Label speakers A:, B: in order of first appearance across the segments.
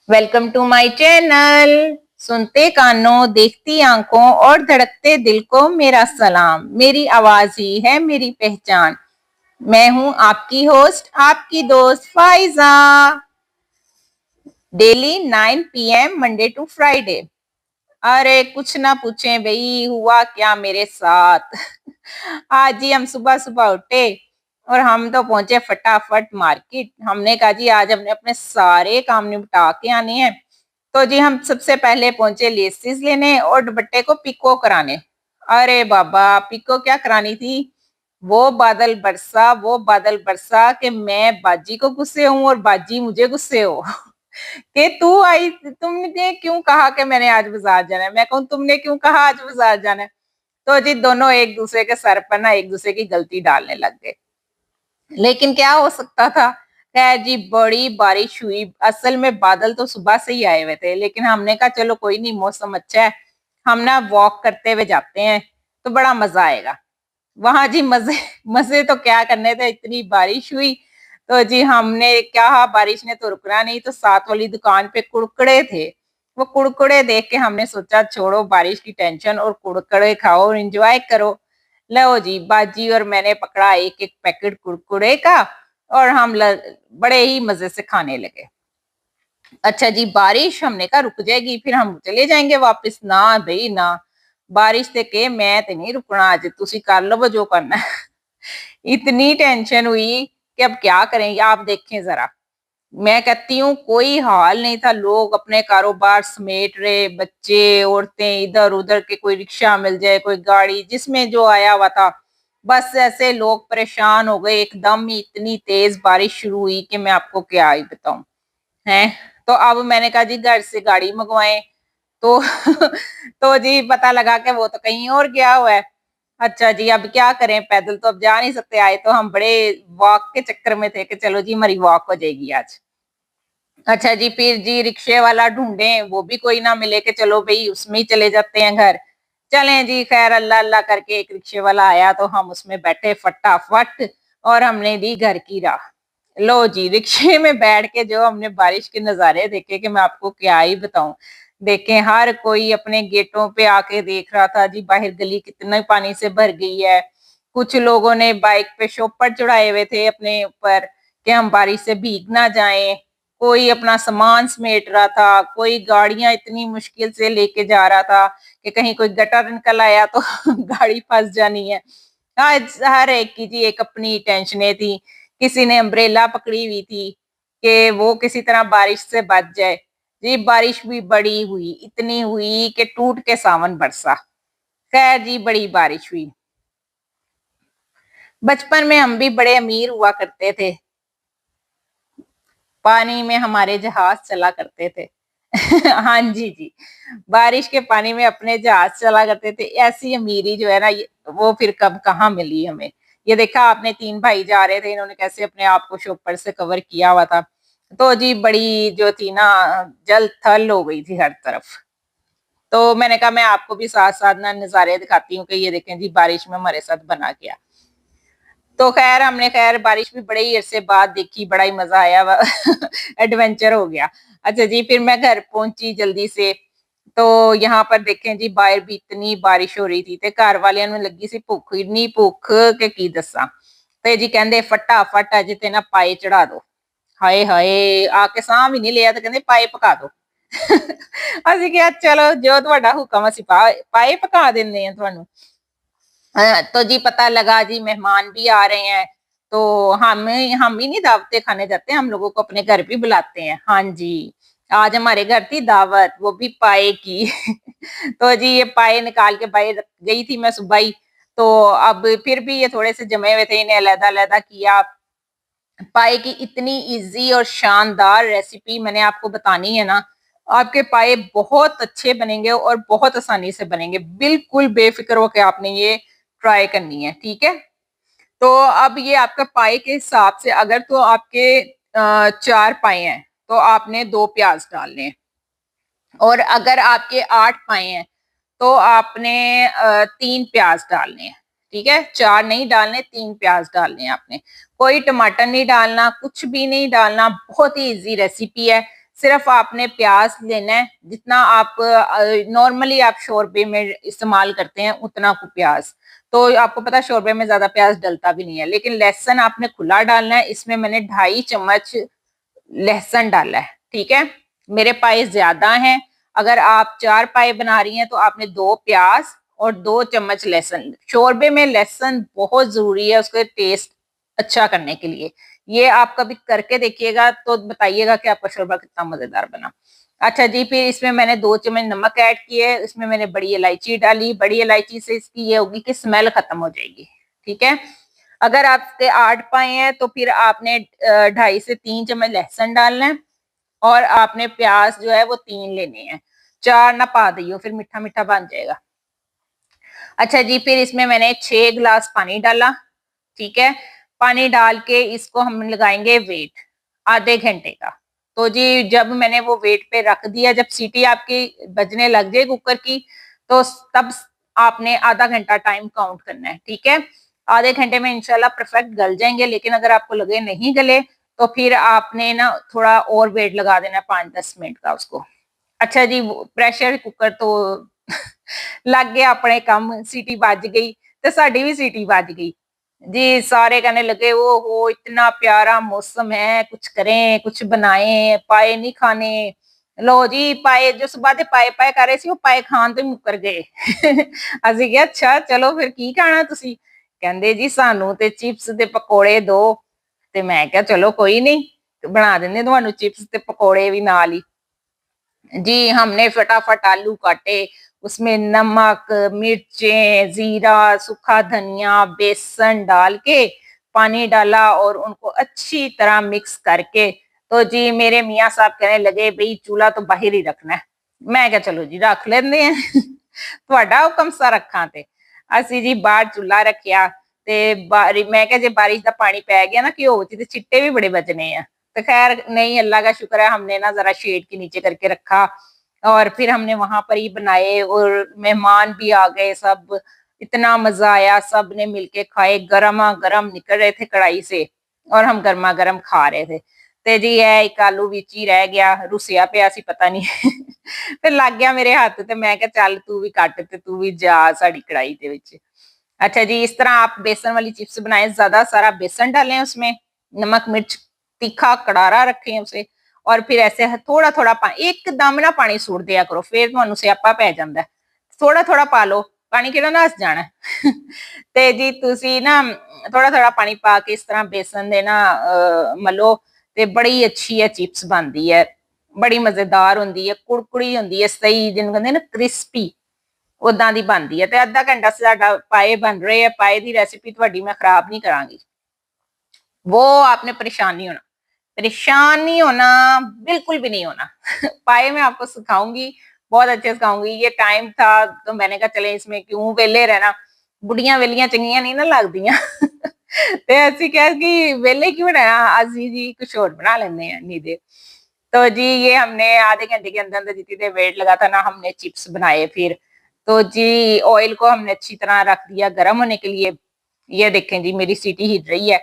A: Welcome to my channel. सुनते कानों, देखती आंखों और धड़कते दिल को मेरा सलाम। मेरी आवाज ही है मेरी पहचान। मैं हूं आपकी होस्ट, आपकी दोस्त Faiza. Daily 9 PM Monday to Friday. अरे कुछ ना पूछें भाई, हुआ क्या मेरे साथ। आज ही हम सुबह सुबह उठे और हम तो पहुंचे फटाफट मार्केट। हमने कहा जी आज हमने अपने सारे काम निपटा के आने हैं। तो जी हम सबसे पहले पहुंचे लेसिस लेने और दुपट्टे को पिको कराने। अरे बाबा, पिको क्या करानी थी। वो बादल बरसा कि मैं बाजी को गुस्से हूं और बाजी मुझे गुस्से हो। कि तू आई, तुमने क्यों कहा कि मैंने आज बाजार जाना है। मैं कहूँ तुमने क्यों कहा आज बाजार जाना है। तो जी दोनों एक दूसरे के सर पर ना एक दूसरे की गलती डालने लग गए। लेकिन क्या हो सकता था। खैर जी बड़ी बारिश हुई। असल में बादल तो सुबह से ही आए हुए थे, लेकिन हमने कहा चलो कोई नहीं, मौसम अच्छा है, हम ना वॉक करते हुए जाते हैं तो बड़ा मजा आएगा। वहां जी मजे मजे तो क्या करने थे, इतनी बारिश हुई। तो जी हमने क्या, बारिश ने तो रुकना नहीं, तो साथ वाली दुकान पे कुड़कुड़े थे। वो कुड़कुड़े देख के हमने सोचा छोड़ो बारिश की टेंशन और कुड़कुड़े खाओ और एंजॉय करो। लो जी बाजी और मैंने पकड़ा एक एक पैकेट कुड़कुड़े का और बड़े ही मजे से खाने लगे। अच्छा जी बारिश, हमने कहा रुक जाएगी फिर हम चले जाएंगे वापस। ना भाई ना, बारिश से के मैं ते नहीं रुकना, आज तुसी कर लो जो करना है। इतनी टेंशन हुई कि अब क्या करें, आप देखें जरा। मैं कहती हूँ कोई हाल नहीं था, लोग अपने कारोबार समेट रहे, बच्चे औरतें इधर उधर के, कोई रिक्शा मिल जाए, कोई गाड़ी, जिसमें जो आया हुआ था। बस ऐसे लोग परेशान हो गए, एकदम ही इतनी तेज बारिश शुरू हुई कि मैं आपको क्या ही बताऊं। हैं, तो अब मैंने कहा जी घर से गाड़ी मंगवाएं। तो तो जी पता लगा कि वो तो कहीं और गया हुआ है। अच्छा जी अब क्या करें, पैदल तो अब जा नहीं सकते, आए तो हम बड़े वॉक के चक्कर में थे कि चलो जी हमारी वॉक हो जाएगी आज। अच्छा जी फिर जी रिक्शे वाला ढूंढे, वो भी कोई ना मिले कि चलो भाई उसमें ही चले जाते हैं घर। चलें जी, खैर अल्लाह अल्लाह करके एक रिक्शे वाला आया तो हम उसमें बैठे फटाफट और हमने दी घर की राह। लो जी रिक्शे में बैठ के जो हमने बारिश के नजारे देखे कि मैं आपको क्या ही बताऊं। देखें हर कोई अपने गेटों पे आके देख रहा था जी, बाहर गली कितना पानी से भर गई है। कुछ लोगों ने बाइक पे शॉपर चढ़ाए हुए थे अपने ऊपर कि हम बारिश से भीग ना जाएं। कोई अपना सामान समेट रहा था, कोई गाड़ियां इतनी मुश्किल से लेके जा रहा था कि कहीं कोई गटर निकल आया तो गाड़ी फंस जानी है। आज हर एक की जी एक अपनी टेंशनें थी। किसी ने अम्ब्रेला पकड़ी हुई थी कि वो किसी तरह बारिश से बच जाए। जी बारिश भी बड़ी हुई, इतनी हुई कि टूट के सावन बरसा। खैर जी बड़ी बारिश हुई। बचपन में हम भी बड़े अमीर हुआ करते थे, पानी में हमारे जहाज चला करते थे। हाँ जी जी, बारिश के पानी में अपने जहाज चला करते थे। ऐसी अमीरी जो है ना वो फिर कब कहाँ मिली हमें। ये देखा आपने, 3 भाई जा रहे थे, इन्होंने कैसे अपने आप को शॉपर से कवर किया हुआ था। तो जी बड़ी जो थी ना, जल थल हो गई थी हर तरफ। तो मैंने कहा मैं आपको भी साथ साथ ना नजारे दिखाती हूँ कि ये देखें जी बारिश में हमारे साथ बना गया। तो खैर हमने खैर बारिश भी बड़े ही अरसे बाद देखी, बड़ा ही मजा आया। एडवेंचर हो गया। अच्छा जी फिर मैं घर पहुंची जल्दी से। तो यहाँ पर देखें जी बाहर भी इतनी बारिश हो रही थी ते घर वालियां ਨੂੰ ਲੱਗੀ ਸੀ ਭੁੱਖ, ਇੰਨੀ ਭੁੱਖ ਕਿ ਕੀ ਦੱਸਾਂ। ਤੇ ਜੀ ਕਹਿੰਦੇ ਫਟਾਫਟ ਅੱਜ ਤੇ ਨਾ ਪਾਏ ਚੜਾ ਦੋ। ਹਾਏ ਹਾਏ, ਆ ਕੇ ਸਾਹ ਵੀ ਨਹੀਂ ਲਿਆ ਤੇ ਕਹਿੰਦੇ ਪਾਏ ਪਕਾ ਦੋ। ਅਸੀਂ ਕਿਹਾ ਚਲੋ ਜੋ ਤੁਹਾਡਾ ਹੁਕਮ ਅਸੀਂ ਪਾਏ ਪਕਾ ਦਿੰਦੇ ਆ ਤੁਹਾਨੂੰ। तो जी पता लगा जी मेहमान भी आ रहे हैं। तो हम ही नहीं दावतें खाने जाते, हम लोगों को अपने घर भी बुलाते हैं। हाँ जी, आज हमारे घर थी दावत, वो भी पाए की। तो जी ये पाए निकाल के बाहर गई थी मैं सुबह ही। तो अब फिर भी ये थोड़े से जमे हुए थे, इन्हें अलग-अलग किया। पाए की इतनी इजी और शानदार रेसिपी मैंने आपको बतानी है ना, आपके पाए बहुत अच्छे बनेंगे और बहुत आसानी से बनेंगे। बिल्कुल बेफिक्र होके आपने ये ट्राई करनी है, ठीक है। तो अब ये आपका पाए के हिसाब से, अगर तो आपके 4 पाए हैं तो आपने 2 प्याज डालने हैं। और अगर आपके 8 पाए हैं तो आपने 3 प्याज डालने हैं। ठीक है, 4 नहीं डालने, 3 प्याज डालने हैं आपने। कोई टमाटर नहीं डालना, कुछ भी नहीं डालना, बहुत ही इजी रेसिपी है। सिर्फ आपने प्याज लेना है, जितना आप नॉर्मली आप शोरबे में इस्तेमाल करते हैं उतना को प्याज। तो आपको पता है शोरबे में ज्यादा प्याज डलता भी नहीं है, लेकिन लहसुन आपने खुला डालना है। इसमें मैंने 2.5 चम्मच लहसुन डाला है, ठीक है। मेरे पाए ज्यादा हैं, अगर आप 4 पाए बना रही हैं तो आपने 2 प्याज और 2 चम्मच लहसुन। शोरबे में लहसुन बहुत जरूरी है उसके टेस्ट अच्छा करने के लिए। ये आप कभी करके देखिएगा तो बताइएगा कि आपका शोरबा कितना मजेदार बना। अच्छा जी, फिर इसमें मैंने 2 चम्मच नमक ऐड किए, इसमें मैंने बड़ी इलायची डाली। बड़ी इलायची से इसकी ये होगी कि स्मेल खत्म हो जाएगी, ठीक है। अगर आपके 8 पाए हैं तो फिर आपने 2.5 से 3 चम्मच लहसुन डालना है, और आपने प्याज जो है वो 3 लेने हैं। 4 ना पा दियो, फिर मीठा मीठा बन जाएगा। अच्छा जी, फिर इसमें मैंने 6 गिलास पानी डाला, ठीक है। पानी डाल के इसको हम लगाएंगे वेट आधे घंटे का। तो जी जब मैंने वो वेट पे रख दिया, जब सीटी आपकी बजने लग जाए कुकर की, तो तब आपने आधा घंटा टाइम काउंट करना है, ठीक है। आधे घंटे में इंशाल्लाह परफेक्ट गल जाएंगे, लेकिन अगर आपको लगे नहीं गले तो फिर आपने ना थोड़ा और वेट लगा देना 5-10 मिनट का उसको। अच्छा जी, प्रेशर कुकर तो लग गया अपने काम, सीटी बज गई तो साड़ी भी सीटी बज गई जी। सारे कहने लगे वो हो इतना प्यारा मौसम है, कुछ करें कुछ बनाएं, पाए नहीं खाने। लो जी, पाए जो सुबह ਦੇ ਪਾਏ ਪਾਏ ਕਰ ਰਹੇ ਸੀ ਉਹ ਪਾਏ ਖਾਣ ਤੋਂ ਹੀ ਮੁੱਕਰ ਗਏ। ਅਸੀਂ ਕਿਹਾ ਅੱਛਾ ਚਲੋ ਫਿਰ ਕੀ ਖਾਣਾ ਤੁਸੀਂ? ਕਹਿੰਦੇ ਜੀ ਸਾਨੂੰ ਤੇ ਚਿਪਸ ਤੇ ਪਕੌੜੇ ਦੋ। ਤੇ ਮੈਂ ਕਿਹਾ ਚਲੋ ਕੋਈ ਨਹੀਂ, ਬਣਾ ਦਿੰਦੇ ਤੁਹਾਨੂੰ चिप्स ਤੇ पकौड़े भी ਨਾਲ ही। जी हमने फटाफट आलू काटे, उसमें नमक, मिर्चें, जीरा, सूखा धनिया, बेसन डाल के पानी डाला और उनको अच्छी तरह मिक्स करके, तो जी मेरे मियाँ साहब कहने लगे भई चूल्हा तो बाहर ही रखना है। मैं क्या चलो जी रख लेंदे हैं। ਤੁਹਾਡਾ ਹੁਕਮ ਸਾ ਰੱਖਾਂ ਤੇ ਅਸੀਂ ਜੀ ਬਾਹਰ ਚੁੱਲ੍ਹਾ ਰੱਖਿਆ ਤੇ मैं क्या जे बारिश का पानी पै गया ना घ्यो च ते छिट्टे भी बड़े बजने हैं। तो खैर नहीं, अल्लाह का शुक्र है हमने ना जरा शेड के नीचे करके रखा, और फिर हमने वहां पर ही बनाए और मेहमान भी आ गए सब। इतना मजा आया, सब ने मिलके खाए, गरमा गरम निकल रहे थे कढ़ाई से और हम गर्मा गर्म खा रहे थे। ਤੇ ਜੀ ਇਹ ਇੱਕ ਆਲੂ ਵਿੱਚ ਹੀ ਰਹਿ ਗਿਆ, ਰੁਸਿਆ ਪਿਆ ਸੀ ਪਤਾ ਨਹੀਂ। ਫਿਰ ਲੱਗ ਗਿਆ ਮੇਰੇ ਹੱਥ ਤੇ ਮੈਂ ਕਿਹਾ ਚੱਲ ਤੂੰ ਵੀ ਕੱਟ ਤੇ ਤੂੰ ਵੀ ਜਾ ਸਾਡੀ कढ़ाई ਦੇ ਵਿੱਚ। अच्छा जी, इस तरह आप बेसन वाली चिप्स बनाए, ज्यादा सारा बेसन डालें उसमें, नमक मिर्च तीखा कड़ारा रखें उसे, और फिर ऐसे थोड़ा थोड़ा पानी, एकदम ना पानी सुट दिया करो, फिर ਤੁਹਾਨੂੰ ਸਿਆਪਾ ਪੈ ਜਾਂਦਾ। ਥੋੜਾ ਥੋੜਾ ਪਾ ਲਓ ਪਾਣੀ, ਕਿਹੜਾ ਨਸ ਜਾਣਾ। ਤੇ ਜੀ ਤੁਸੀਂ ਨਾ ਥੋੜਾ ਥੋੜਾ ਪਾਣੀ ਪਾ ਕੇ ਇਸ ਤਰ੍ਹਾਂ ਬੇਸਨ ਦੇ ਨਾ ਮਲੋ, ਤੇ ਬੜੀ ਅੱਛੀ ਹੈ ਚਿਪਸ ਬਣਦੀ ਹੈ, ਬੜੀ ਮਜ਼ੇਦਾਰ ਹੁੰਦੀ ਹੈ, ਕੁੜਕੁੜੀ ਹੁੰਦੀ ਹੈ, ਸਹੀ ਜਿਹਨੂੰ ਕਹਿੰਦੇ ਨਾ ਕ੍ਰਿਸਪੀ, ਉਦਾਂ ਦੀ ਬਣਦੀ ਹੈ। ਤੇ ਅੱਧਾ ਘੰਟਾ ਸਾਡਾ ਪਾਏ ਬਣ ਰਹੇ ਆ, ਪਾਏ ਦੀ ਰੈਸਿਪੀ ਤੁਹਾਡੀ मैं खराब नहीं करांगी। वो आपने परेशान नहीं होना, परेशान नहीं होना, बिल्कुल भी नहीं होना। पाए मैं आपको सिखाऊंगी, बहुत अच्छे सिखाऊंगी। ये टाइम था तो मैंने कहा चले इसमें क्यों वेले रहना, बुढ़ियां वेलियां चंगियां नहीं ना लगदियां। ਤੇ ਅਸੀਂ ਕਿਹਾ ਕਿ वेले क्यों रहना, ਅਸੀਂ जी कुछ और बना लेते हैं नहीं दे। तो जी ये हमने आधे घंटे के अंदर अंदर जितनी देर वेट लगा था ना, हमने चिप्स बनाए फिर। तो जी ऑयल को हमने अच्छी तरह रख दिया गर्म होने के लिए। ये देखें जी मेरी सीटी हिट रही है।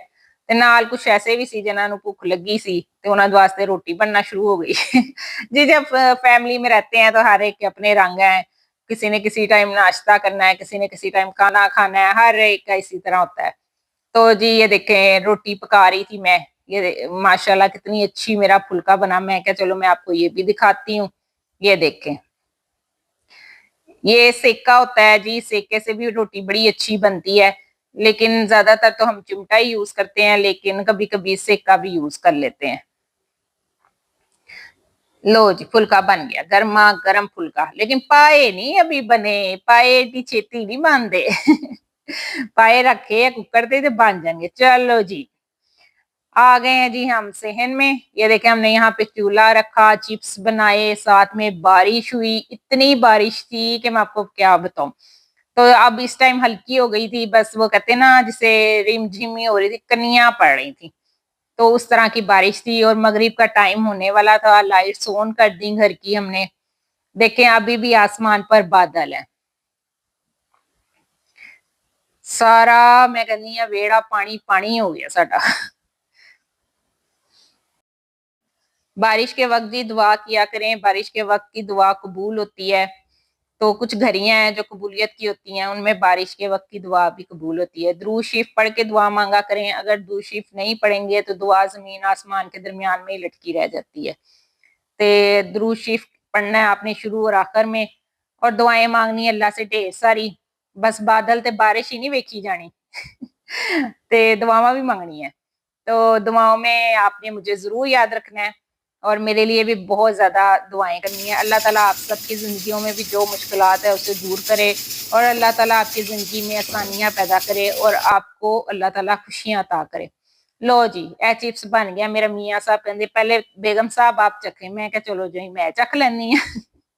A: ਤੇ ਨਾਲ ਕੁਛ ਐਸੇ ਵੀ ਸੀ ਜਿਨ੍ਹਾਂ ਨੂੰ ਭੁੱਖ ਲੱਗੀ ਸੀ ਤੇ ਉਹਨਾਂ ਦੇ ਵਾਸਤੇ ਰੋਟੀ बनना शुरू हो गई। जी जब फैमिली में रहते हैं तो हर एक के अपने रंग हैं, किसी ने किसी टाइम नाश्ता करना है, किसी ने किसी टाइम खाना खाना है, हर एक का इसी तरह होता है। तो जी ये देखें रोटी पका रही थी मैं, ये माशाल्लाह कितनी अच्छी मेरा फुल्का बना। मैं क्या चलो मैं आपको ये भी दिखाती हूँ। ये देखें, ये सेका होता है जी, सेके से भी रोटी बड़ी अच्छी बनती है, लेकिन ज्यादातर तो हम चिमटा ही यूज करते हैं, लेकिन कभी कभी सेका भी यूज कर लेते हैं। लो जी फुल्का बन गया, गर्मा गर्म फुल्का, लेकिन पाए नहीं अभी बने, पाए इतनी छेती नहीं बनते। पाए रखे है कुकर ते बन जाएंगे। चलो जी आ गए हैं जी हम सेहन में। ये देखें हमने यहाँ पे चूल्हा रखा, चिप्स बनाए, साथ में बारिश हुई, इतनी बारिश थी कि मैं आपको क्या बताऊं। तो अब इस टाइम हल्की हो गई थी, बस वो कहते ना जिसे रिमझिमी हो रही थी, कनिया पड़ रही थी, तो उस तरह की बारिश थी। और मगरिब का टाइम होने वाला था, लाइट्स ऑन कर दी घर की हमने। देखें अभी भी आसमान पर बादल है, सारा मैं कहनी है वेड़ा पानी पानी हो गया साडा। बारिश के वक्त जी दुआ किया करें, बारिश के वक्त की दुआ कबूल होती है। तो कुछ घड़ियां हैं जो कबूलियत की होती हैं, उनमें बारिश के वक्त की दुआ भी कबूल होती है। दुरूद शरीफ पढ़ के दुआ मांगा करें। अगर दुरूद शरीफ नहीं पढ़ेंगे तो दुआ जमीन आसमान के दरमियान में ही लटकी रह जाती है। ते दुरूद शरीफ पढ़ना है आपने शुरू और आखिर में, और दुआएं मांगनी है अल्लाह से ढेर सारी। बस बादल ते बारिश ही नहीं वेखी जानी ते दुआवां भी मंगनी है। तो दुआओं में आपने मुझे ज़रूर याद रखना है, और मेरे लिए भी बहुत ज़्यादा दुआएं करनी है। अल्लाह ताला आप सबकी ज़िंदगियों में भी जो मुश्किलात है उसे दूर करे, और अल्लाह ताला आपकी ज़िंदगी में आसानियां पैदा करे, और आपको अल्लाह ताला खुशियां अता करे। लो जी ए चिप्स बन गया। मेरा मियाँ साहब कहते पहले बेगम साहब आप चखे, मैं क्या चलो जी मैं चख लैनी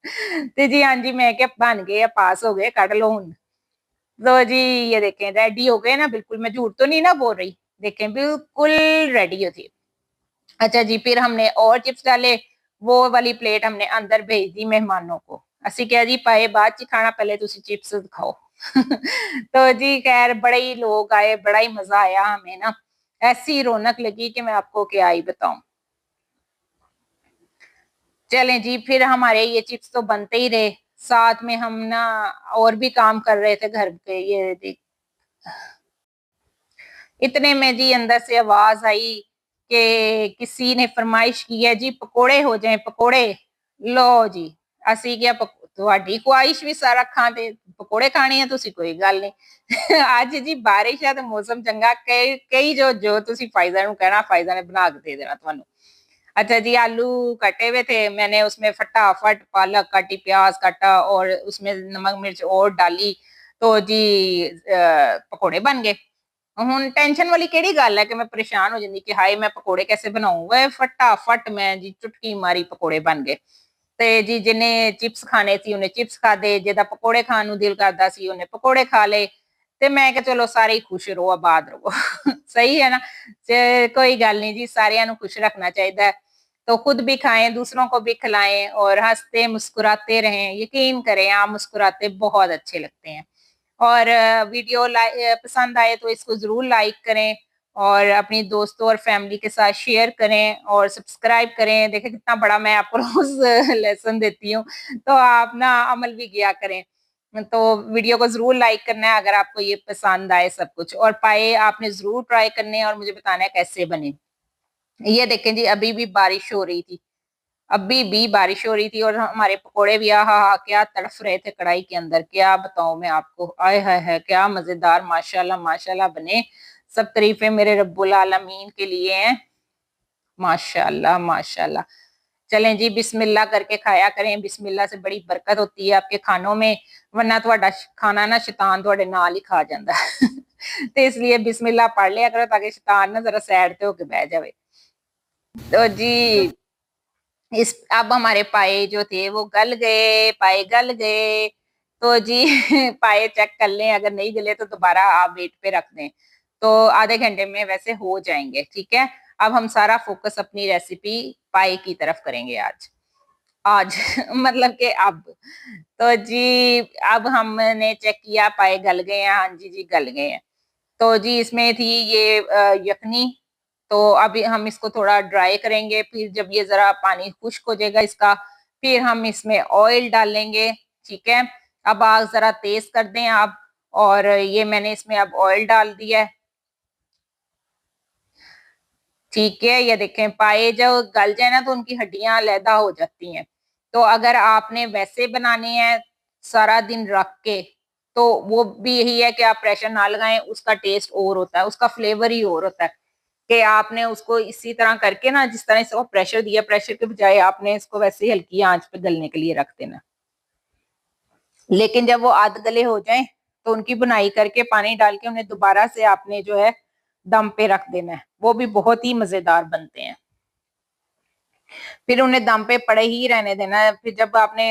A: तो जी हाँ जी मैं क्या बन गए, पास हो गए, कट लो हूं। तो जी ये देखें रेडी हो गए ना बिल्कुल, मैं झूठ तो नहीं ना बोल रही, देखें बिल्कुल रेडी हो थी। अच्छा जी फिर हमने और चिप्स डाले, वो वाली प्लेट हमने अंदर भेज दी मेहमानों को। ਅਸੀਂ ਕਿਹਾ जी पाए बाद च खाना, पहले तुसी चिप्स खाओ तो जी खैर बड़े ही लोग आए, बड़ा ही मजा आया हमें ना, ऐसी रौनक लगी कि मैं आपको क्या ही बताऊं। चलें जी फिर हमारे ये चिप्स तो बनते ही रहे, साथ में हम ना और भी काम कर रहे थे घर पे। ये देख इतने में जी अंदर से आवाज आई कि किसी ने फरमाइश की है जी पकोड़े हो जाएं पकोड़े। लो जी ਅਸੀਂ ਕਿਹਾ ਤੁਹਾਡੀ ख्वाहिश भी सारा खाते पकोड़े खाने हैं ਤੁਸੀਂ कोई गल नहीं ਅੱਜ जी बारिश है तो मौसम चंगा, कई जो ਤੁਸੀਂ फायदा ਨੂੰ कहना फायदा ने बना के दे देना ਤੁਹਾਨੂੰ। अच्छा जी आलू कटे हुए थे, मैंने उसमें फटाफट पालक काटी, प्याज काटा और उसमें नमक मिर्च और डाली, तो जी पकोड़े बन गए। ਹੁਣ ਟੈਨਸ਼ਨ ਵਾਲੀ ਕਿਹੜੀ ਗੱਲ ਹੈ ਕਿ ਮੈਂ ਪਰੇਸ਼ਾਨ ਹੋ ਜਾਂਦੀ ਕਿ ਹਾਏ ਮੈਂ ਪਕੌੜੇ कैसे ਬਣਾਉਂਗਾ, ਫਟਾਫਟ ਮੈਂ ਜੀ ਚੁਟਕੀ ਮਾਰੀ ਪਕੌੜੇ ਬਣ ਗਏ। ਤੇ ਜੀ ਜਿਹਨੇ ਚਿਪਸ ਖਾਣੇ ਸੀ ਉਹਨੇ ਚਿਪਸ ਖਾਦੇ, ਜਿਹਦਾ ਪਕੌੜੇ ਖਾਣ ਨੂੰ ਦਿਲ ਕਰਦਾ ਸੀ ਉਹਨੇ ਪਕੌੜੇ ਖਾ ਲਏ। ਤੇ ਮੈਂ ਕਿਹਾ ਚਲੋ ਸਾਰੇ ਹੀ ਖੁਸ਼ ਰਹੋ ਆਬਾਦ ਰਹੋ सही है ना। कोई गल नहीं जी, सारियां ਨੂੰ खुश रखना चाहिए, तो खुद भी खाएं दूसरों को भी खिलाएं और हंसते मुस्कुराते रहें। यकीन करें आप मुस्कुराते बहुत अच्छे लगते हैं। और वीडियो पसंद आए तो इसको ज़रूर लाइक करें, और अपनी दोस्तों और फैमिली के साथ शेयर करें और सब्सक्राइब करें। देखें कितना बड़ा मैं आपको रोज़ लेसन देती हूँ, तो आप ना अमल भी किया करें। तो वीडियो को ज़रूर लाइक करना है अगर आपको ये पसंद आए सब कुछ, और पाए आपने ज़रूर ट्राई करने हैं और मुझे बताना है कैसे बने। ये देखें जी अभी भी बारिश हो रही थी, अभी भी बारिश हो रही थी, और हमारे पकोड़े भी आहा क्या तड़फ रहे थे कढ़ाई के अंदर, क्या बताऊं मैं आपको। आय हाय है क्या मजेदार, माशाल्लाह माशाल्लाह बने। सब तारीफें मेरे रब्बुल आलमीन के लिए हैं, माशाल्लाह माशाल्लाह। चलें जी बिस्मिल्लाह करके खाया करें, बिस्मिल्लाह से बड़ी बरकत होती है आपके खानों में, वरना ਤੁਹਾਡਾ खाना ना शैतान ਤੁਹਾਡੇ ਨਾਲ ही खा ਜਾਂਦਾ है तो इसलिए बिस्मिल्लाह पढ़ लिया करो ताकि शैतान ना जरा साइड पे होके बह जाए। तो जी इस अब हमारे पाए जो थे वो गल गए, पाए गल गए। तो जी पाए चेक कर लें, अगर नहीं गले तो दोबारा आप वेट पे रख दें, तो आधे घंटे में वैसे हो जाएंगे। ठीक है, अब हम सारा फोकस अपनी रेसिपी पाए की तरफ करेंगे आज आज मतलब कि अब। तो जी अब हमने चेक किया पाए गल गए हैं, हाँ जी जी गल गए हैं। तो जी इसमें थी ये यखनी, तो अभी हम इसको थोड़ा ड्राई करेंगे, फिर जब ये जरा पानी खुश्क हो जाएगा इसका, फिर हम इसमें ऑयल डालेंगे। ठीक है, अब आग जरा तेज कर दें आप, और ये मैंने इसमें अब ऑयल डाल दिया है। ठीक है, ये देखें पाए जब गल जाए ना तो उनकी हड्डियां अलहदा हो जाती हैं। तो अगर आपने वैसे बनाने हैं सारा दिन रख के, तो वो भी यही है कि आप प्रेशर ना लगाएं, उसका टेस्ट और होता है, उसका फ्लेवर ही और होता है। कि आपने उसको इसी तरह करके ना, जिस तरह इसको प्रेशर दिया, प्रेशर के बजाय आपने इसको वैसे ही हल्की आंच पे गलने के लिए रख देना। लेकिन जब वो आध गले हो जाएं तो उनकी बुनाई करके पानी डाल के उन्हें दोबारा से आपने जो है दम पे रख देना है, वो भी बहुत ही मजेदार बनते हैं। फिर उन्हें दम पे पड़े ही रहने देना है, फिर जब आपने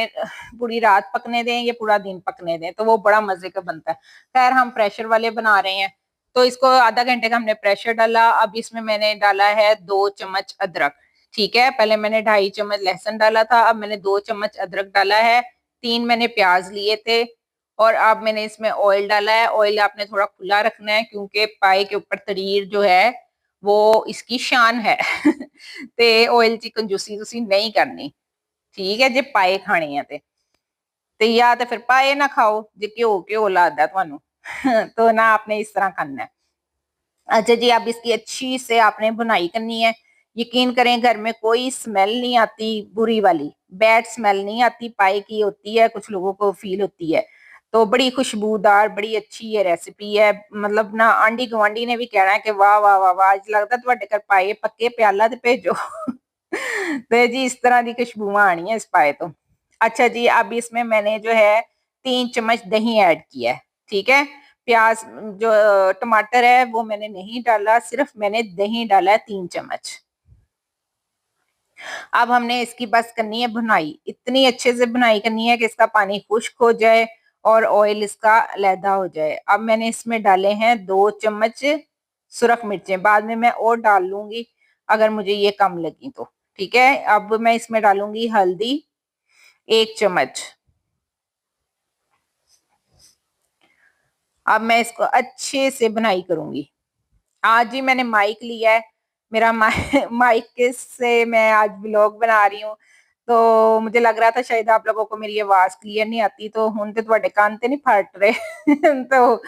A: पूरी रात पकने दें या पूरा दिन पकने दें तो वो बड़ा मजे का बनता है। खैर हम प्रेशर वाले बना रहे हैं, तो इसको आधा घंटे का हमने प्रेशर डाला। अब इसमें मैंने डाला है 2 चम्मच अदरक। ठीक है, पहले मैंने 2.5 चम्मच लहसुन डाला था, अब मैंने 2 चम्मच अदरक डाला है। 3 मैंने प्याज लिए थे, और अब मैंने इसमें ऑयल डाला है। ऑयल आपने थोड़ा खुला रखना है क्योंकि पाए के ऊपर तरीर जो है वो इसकी शान है। ते ऑयल च कंजूसी तुसी नहीं करनी, ठीक है जे पाए खाने हैं ते या तो फिर पाए ना खाओ जे घ्यो लगता थानू। तो ना आपने इस तरह करना है। अच्छा जी, अब इसकी अच्छी से आपने बुनाई करनी है। यकीन करें घर में कोई स्मेल नहीं आती बुरी वाली, बैड स्मेल नहीं आती, पाए की होती है, कुछ लोगों को फील होती है। तो बड़ी खुशबूदार, बड़ी अच्छी ये रेसिपी है। मतलब ना आंढी गुआंढी ने भी कहना है कि वाह वाह वाह वाह, आज लगता ਤੁਹਾਡੇ घर पाए पक्के, प्याला ते भेजो। तो जी इस तरह की खुशबुआं आनी है इस पाए तो। अच्छा जी, अब इसमें मैंने जो है 3 चम्मच दही ऐड किया है, ठीक है। प्याज जो टमाटर है वो मैंने नहीं डाला, सिर्फ मैंने दही डाला है 3 चम्मच। अब हमने इसकी बस करनी है भुनाई, इतनी अच्छे से भुनाई करनी है कि इसका पानी खुश्क हो जाए और ऑयल इसका अलहदा हो जाए। अब मैंने इसमें डाले हैं 2 चम्मच सुरख मिर्चें, बाद में मैं और डाल लूंगी अगर मुझे ये कम लगी तो, ठीक है। अब मैं इसमें डालूंगी हल्दी 1 चम्मच। अब मैं इसको अच्छे से बुनाई करूंगी। आज ही मैंने माइक लिया है, मेरा माइक से मैं आज ब्लॉग बना रही हूँ। तो मुझे लग रहा था शायद आप लोगों को मेरी आवाज क्लियर नहीं आती, तो हुन ते ਤੁਹਾਡੇ कान ते नहीं फट रहे। तो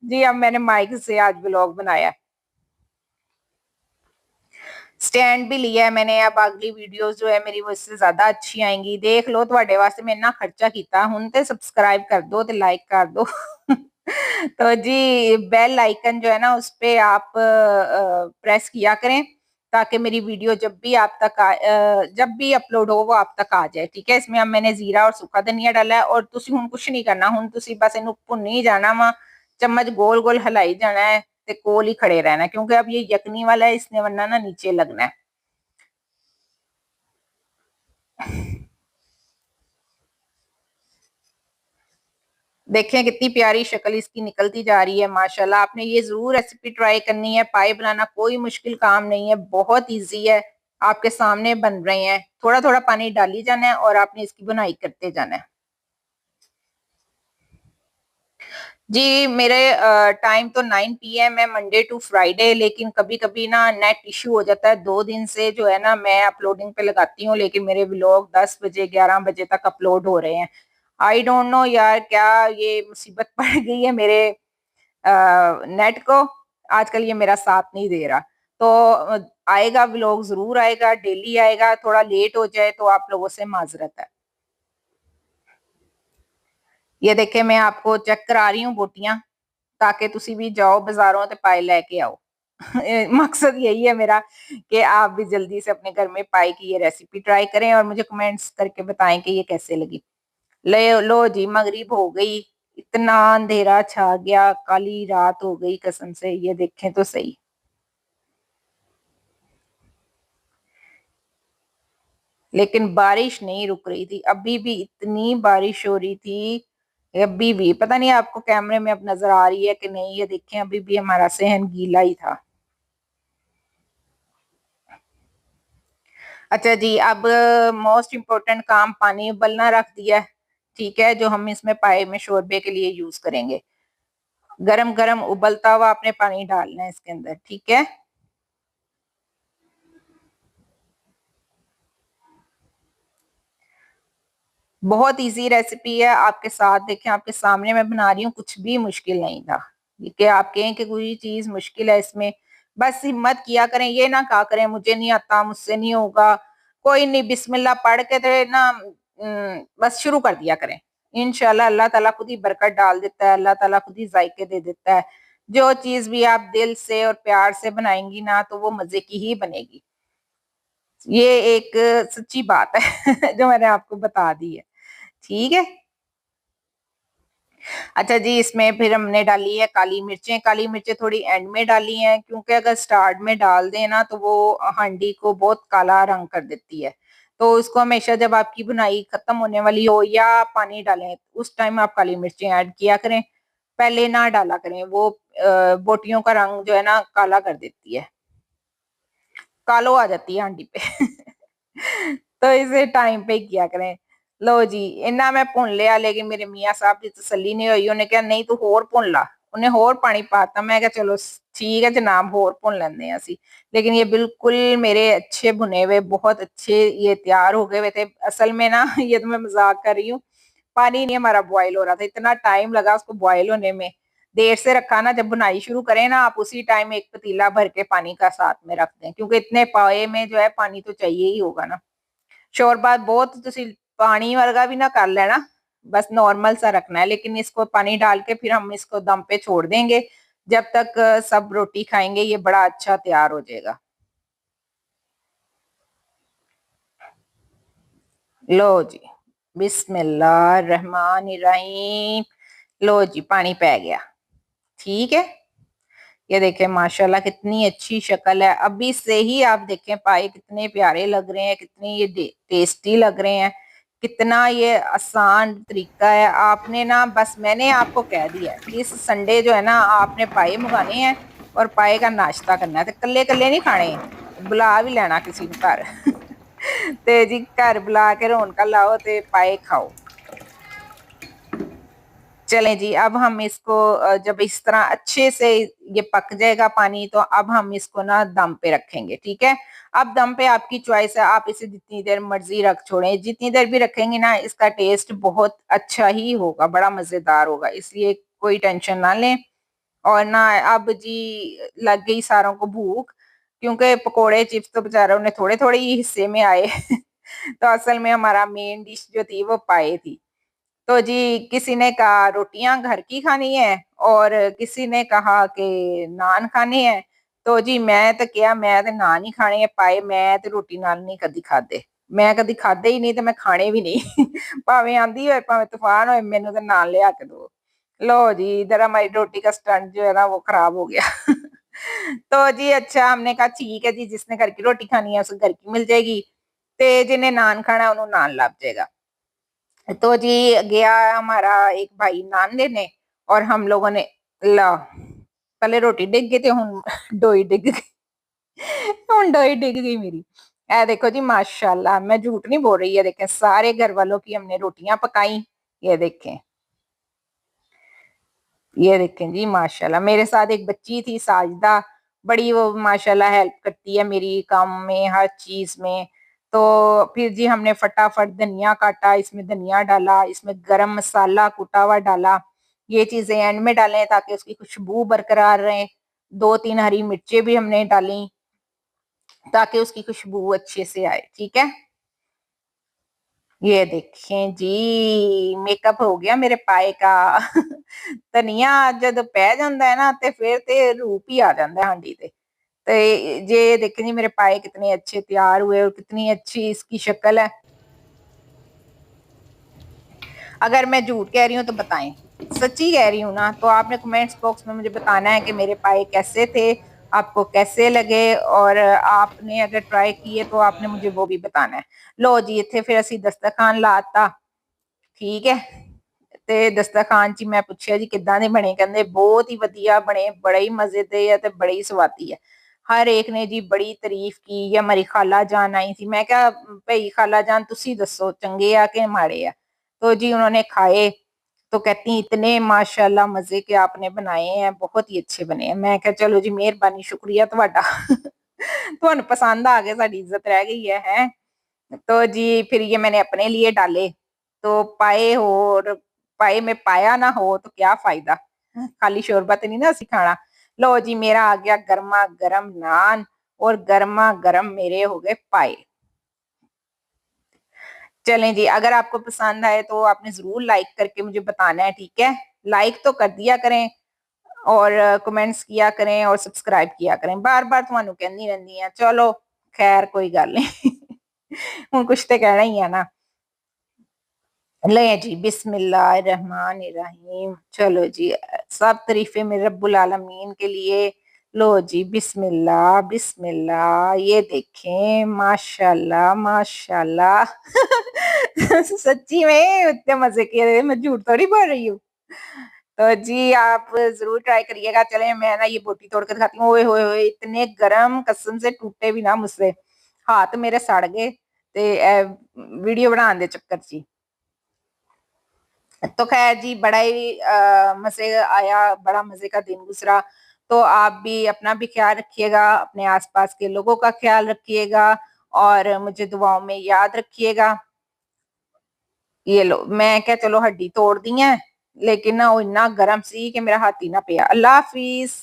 A: जी अब मैंने माइक से आज ब्लॉग बनाया। स्टैंड भी लिया है मैंने। अब अगली वीडियोस जो है मेरी वो इससे ज्यादा अच्छी आएंगी। देख लो ਤੁਹਾਡੇ वास्ते मैं इन्ना खर्चा किया, हुन ते सब्सक्राइब कर दो ते लाइक कर दो। तो जी बेल आइकन जो है ना उस पे आप प्रेस किया करें ताकि मेरी वीडियो जब भी अपलोड हो वो आप तक आ जाए, ठीक है। इसमें अब मैंने जीरा और सूखा धनिया डाला है और तुसी हुन कुछ नहीं करना, हुन तुसी बस इन्हू भुनी जाना वा, चम्मच गोल गोल हिलाई जाना है ते कोल ही खड़े रहना है, क्योंकि अब ये यखनी वाला है, इसने वरना ना नीचे लगना है। देखें कितनी प्यारी शक्ल इसकी निकलती जा रही है माशाल्लाह। आपने ये जरूर रेसिपी ट्राई करनी है। पाए बनाना कोई मुश्किल काम नहीं है, बहुत इजी है, आपके सामने बन रहे हैं। थोड़ा थोड़ा पानी डाली जाना है और आपने इसकी बुनाई करते जाना है। जी मेरे टाइम तो 9 PM है मंडे टू फ्राइडे, लेकिन कभी कभी ना नेट इशू हो जाता है। 2 दिन से जो है ना मैं अपलोडिंग पे लगाती हूँ, लेकिन मेरे व्लॉग 10 बजे 11 बजे तक अपलोड हो रहे हैं। आई डोंट नो यार, क्या ये मुसीबत पड़ गई है मेरे नेट को। आजकल ये मेरा साथ नहीं दे रहा। तो आएगा व्लॉग, जरूर आएगा, डेली आएगा। थोड़ा लेट हो जाए तो आप लोगों से माजरत है। ये देखे मैं आपको चेक करा रही हूँ बोटियां, ताकि तुसी भी जाओ बाजारों ते पाए लेके आओ। मकसद यही है मेरा कि आप भी जल्दी से अपने घर में पाए की ये रेसिपी ट्राई करें और मुझे कमेंट्स करके बताएं कि ये कैसे लगी। ले लो जी, मगरिब हो गई, इतना अंधेरा छा गया, काली रात हो गई कसम से। ये देखें तो सही, लेकिन बारिश नहीं रुक रही थी, अभी भी इतनी बारिश हो रही थी। अभी भी पता नहीं आपको कैमरे में अब नजर आ रही है कि नहीं। ये देखें अभी भी हमारा सहन गीला ही था। अच्छा जी, अब मोस्ट इम्पोर्टेंट काम, पानी उबलना रख दिया है, ठीक है, जो हम इसमें पाए में शोरबे के लिए यूज करेंगे। गरम गरम उबलता हुआ आपने पानी डालना है इसके अंदर, ठीक है। बहुत इजी रेसिपी है, आपके साथ देखें, आपके सामने मैं बना रही हूँ, कुछ भी मुश्किल नहीं था। कि आप कहें कि कोई चीज मुश्किल है इसमें, बस हिम्मत किया करें, ये ना कहा करें मुझे नहीं आता, मुझसे नहीं होगा। कोई नहीं, बिस्मिल्लाह पढ़ के तो ना बस शुरू कर दिया करें। इंशाल्लाह अल्लाह ताला खुद ही बरकत डाल देता है, अल्लाह ताला खुद ही जायके दे देता है। जो चीज भी आप दिल से और प्यार से बनाएंगी ना तो वो मजे की ही बनेगी। ये एक सच्ची बात है जो मैंने आपको बता दी है, ठीक है। अच्छा जी, इसमें फिर हमने डाली है काली मिर्चें। काली मिर्चें थोड़ी एंड में डाली हैं, क्योंकि अगर स्टार्ट में डाल दें ना तो वो हांडी को बहुत काला रंग कर देती है। तो उसको हमेशा जब आपकी बुनाई खत्म होने वाली हो या पानी डालें उस टाइम आप काली मिर्चें ऐड किया करें, पहले ना डाला करें। वो बोटियों का रंग जो है ना काला कर देती है, कालो आ जाती है हांडी पे। तो इसे टाइम पे ही किया करें। लो जी, इन्ना मैं भुन लिया, लेकिन मेरे मियाँ साहब की तसल्ली नहीं हुई, उन्हें कहा नहीं तू होर भुन ला। उन्हें होर पानी पाता। मैं कहा चलो ठीक है जनाब होर भुन लेंदे हैं असी। लेकिन ये बिल्कुल मेरे अच्छे भुने हुए बहुत अच्छे ये तैयार हो गए हुए थे। असल में ना ये तो मैं मजाक कर रही हूँ, पानी नहीं हमारा बॉयल हो रहा था, इतना टाइम लगा उसको बॉयल होने में। देर से रखा ना, जब बुनाई शुरू करें ना आप उसी टाइम एक पतीला भर के पानी का साथ में रख दें, क्योंकि इतने पाए में जो है पानी तो चाहिए ही होगा ना। शोरबा बहुत तुसी पानी वर्गा भी ना कर लेना, बस नॉर्मल सा रखना है। लेकिन इसको पानी डाल के फिर हम इसको दम पे छोड़ देंगे जब तक सब रोटी खाएंगे, ये बड़ा अच्छा तैयार हो जाएगा। लो जी, बिस्मिल्लाह रहमान रहीम। लो जी पानी पै गया, ठीक है। ये देखें माशाल्लाह कितनी अच्छी शक्ल है। अभी से ही आप देखें पाए कितने प्यारे लग रहे हैं, कितने ये टेस्टी लग रहे हैं। कितना ये आसान तरीका है। आपने ना बस मैंने आपको कह दिया है कि इस संडे जो है ना आपने पाए मंगाने हैं और पाए का नाश्ता करना है। तो कल्ले कल्ले नहीं खाने, बुला भी लेना किसी ने घर ते जी घर बुला के रौनका लाओ ते पाए खाओ। चलें जी, अब हम इसको जब इस तरह अच्छे से ये पक जाएगा पानी, तो अब हम इसको ना दम पे रखेंगे, ठीक है। अब दम पे आपकी चॉइस है, आप इसे जितनी देर मर्जी रख छोड़ें। जितनी देर भी रखेंगे ना इसका टेस्ट बहुत अच्छा ही होगा, बड़ा मजेदार होगा, इसलिए कोई टेंशन ना लें। और ना अब जी लग गई सारों को भूख, क्योंकि पकोड़े चिप्स तो बेचारा उन्हें थोड़े थोड़े ही हिस्से में आए तो असल में हमारा मेन डिश जो थी वो पाए थी। तो जी किसी ने कहा रोटियां घर की खानी है और किसी ने कहा कि नान खाने हैं। तो जी मैं तो क्या, मैं तो नान ही खाने हैं पाए, मैं तो रोटी नान नहीं कदी खाते। मैं कदी खाते ही नहीं, तो मैं खाने भी नहीं भावें आंधी हो भावें तूफान हो, मैनू तो नान लिया के दो। लो जी इधर हमारी रोटी का स्टंट जो है ना वो खराब हो गया तो जी अच्छा हमने कहा ठीक है जी, जिसने घर की रोटी खानी है उसे घर की मिल जाएगी, ते जिन्हें नान खाना है उन्होंने नान लग जाएगा। तो जी गया हमारा एक भाई नान लेने और हम लोगों ने ला पहले रोटी डिग गई थी हूं डोई डिग गई हूं डोई डिग गई मेरी। ए देखो जी माशाल्लाह मैं झूठ नहीं बोल रही है, देखें सारे घर वालों की हमने रोटियां पकाई। ये देखें, ये देखें जी माशाल्लाह। मेरे साथ एक बच्ची थी साजिदा, बड़ी वो माशाल्लाह हेल्प करती है मेरी काम में हर चीज में। तो फिर जी हमने फटाफट धनिया काटा, इसमें धनिया डाला, इसमें गरम मसाला कुटा हुआ डाला। ये चीजें एंड में डालें ताकि उसकी खुशबू बरकरार रहे। दो तीन हरी मिर्चें भी हमने डाली ताकि उसकी खुशबू अच्छे से आए, ठीक है। ये देखें जी मेकअप हो गया मेरे पाए का धनिया जब पै जाता है ना ते फिर ते रूप ही आ जाता है हांडी ते। तो ये देखें जी मेरे पाए कितने अच्छे तैयार हुए और कितनी अच्छी इसकी शक्ल है। अगर मैं झूठ कह रही हूँ तो बताएं, सच्ची कह रही हूँ ना तो आपने कमेंट्स बॉक्स में मुझे बताना है कि मेरे पाए कैसे थे, आपको कैसे लगे, और आपने अगर ट्राई किए तो आपने मुझे वो भी बताना है। लो जी इतने फिर असी दस्तरखान लाता, ठीक है। ਤੇ ਦਸਤਰਖਾਨ ਚ ਮੈਂ ਪੁੱਛਿਆ ਜੀ ਕਿੱਦਾਂ ਦੇ ਬਣੇ, ਕਹਿੰਦੇ ਬਹੁਤ ਹੀ ਵਧੀਆ ਬਣੇ, ਬੜੇ ਹੀ ਮਜ਼ੇ ਦੇ ਆ ਤੇ ਬੜੇ ਹੀ ਸਵਾਦੀ ਹੈ। ਹਰ ਇੱਕ ਨੇ ਜੀ ਬੜੀ ਤਾਰੀਫ ਕੀ। ਜਾਂ ਮੇਰੀ ਖਾਲਾ जान आई थी, मैं क्या भई खाला जान तुसी दसो चंगे आ के माड़े आ। तो जी उन्होंने खाए तो कहती इतने माशाल्लाह मजे के आपने बनाए हैं, बहुत ही अच्छे बने हैं। मैं क्या चलो जी मेहरबानी शुक्रिया ਤੁਹਾਡਾ ਤੁਹਾਨੂੰ पसंद आ गए, साड़ी इज्जत रह गई है। तो जी फिर ये मैंने अपने लिए डाले। तो पाए हो और पाए में पाया ना हो तो क्या फायदा, खाली शोरबा तो नहीं ना सिखाना। लो जी मेरा आ गया गर्मा गर्म नान और गर्मा गर्म मेरे हो गए पाए। चलें जी अगर आपको पसंद आए तो आपने जरूर लाइक करके मुझे बताना है, ठीक है। लाइक तो कर दिया करें और कमेंट्स किया करें और सब्सक्राइब किया करें, बार बार ਤੁਹਾਨੂੰ कहनी रहनी है। चलो खैर कोई गल नहीं हूँ कुछ तो कहना ही है ना। ले जी बिस्मिल्लाहिर्रहमानिर्रहीम। चलो जी सब तारीफे मेरे रब्बुल आलमीन के लिए। लो जी बिस्मिल्लाह बिस्मिल्लाह। ये देखें माशाल्लाह माशाल्लाह सच्ची में इतने मजे किए, मैं झूठ थोड़ी बोल रही हूँ। तो जी आप जरूर ट्राई करिएगा। चले मैं ना ये बोटी तोड़ कर दिखाती हूँ। ओए होए होए इतने गरम, कसम से टूटे भी ना मुझसे, हाथ मेरे सड़ गए ते वीडियो बनाने दे चक्कर ची। तो खैर जी बड़ा ही मज़े आया, बड़ा मज़े का दिन गुज़रा। तो आप भी अपना भी ख़्याल रखिएगा, अपने आस-पास के लोगों का ख़्याल रखिएगा और मुझे दुआओं में याद रखिएगा। ये लो, मैं क्या चलो हड्डी तोड़ दी है, लेकिन ना वो इन्ना गरम सी कि मेरा हत्थ ही ना पिया। अल्लाह हाफ़िज़।